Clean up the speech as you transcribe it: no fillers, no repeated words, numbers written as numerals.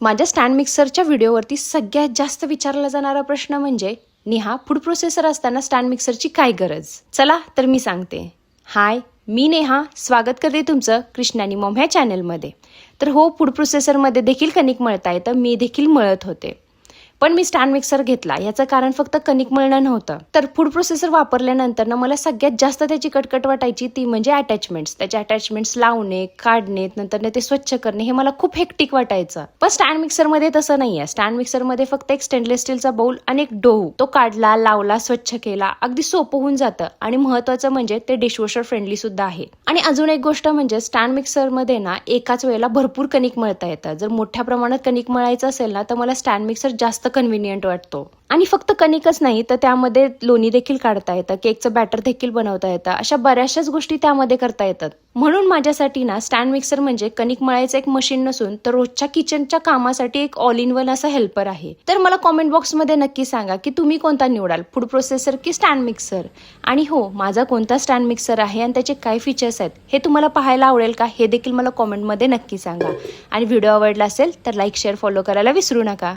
माझ्या स्टँड मिक्सरच्या व्हिडिओवरती सगळ्यात जास्त विचारला जाणारा प्रश्न म्हणजे नेहा, फूड प्रोसेसर असताना स्टँड मिक्सरची काय गरज? चला तर मी सांगते. हाय, मी नेहा, स्वागत करते तुमचं कृष्णानी मॉम ह्या चॅनलमध्ये. तर हो, फूड प्रोसेसरमध्ये देखील कणिक मळता येतं. मी देखील मळत होते, पण मी स्टँड मिक्सर घेतला. याचं कारण फक्त कणिक मळणं नव्हतं. तर फूड प्रोसेसर वापरल्यानंतर ना मला सगळ्यात जास्त त्याची कटकट वाटायची ती म्हणजे अटॅचमेंट्स. त्याचे अटॅचमेंट्स लावणे, काढणे, नंतर ते स्वच्छ करणे हे मला खूप हेक्टिक वाटायचं. पण स्टँड मिक्सरमध्ये तसं नाहीये. स्टँड मिक्सरमध्ये फक्त एक स्टेनलेस स्टीलचा बाउल आणि एक डोहू, तो काढला, लावला, स्वच्छ केला, अगदी सोपं होऊन जातं. आणि महत्वाचं म्हणजे ते डिशवॉशर फ्रेंडली सुद्धा आहे. आणि अजून एक गोष्ट म्हणजे स्टँड मिक्सरमध्ये ना एकाच वेळेला भरपूर कणिक मळता येतं. जर मोठ्या प्रमाणात कणिक मळायचं असेल ना तर मला स्टँड मिक्सर जास्त कन्व्हिनियंट वाटतो. आणि फक्त कणिकच नाही तर त्यामध्ये लोणी देखील काढता येतं, केकचं बॅटर देखील बनवता येतं. अशा बऱ्याचशाच गोष्टी त्यामध्ये करता येतात. म्हणून माझ्यासाठी ना स्टँड मिक्सर म्हणजे कणिक मळायचं एक मशीन नसून तर रोजच्या किचनच्या कामासाठी एक ऑल इन वन असा हेल्पर आहे. तर मला कॉमेंट बॉक्समध्ये नक्की सांगा की तुम्ही कोणता निवडाल, फूड प्रोसेसर की स्टँड मिक्सर? आणि हो, माझा कोणता स्टँड मिक्सर आहे आणि त्याचे काय फीचर्स आहेत हे तुम्हाला पाहायला आवडेल का, हे देखील मला कॉमेंटमध्ये नक्की सांगा. आणि व्हिडिओ आवडला असेल तर लाईक, शेअर, फॉलो करायला विसरू नका.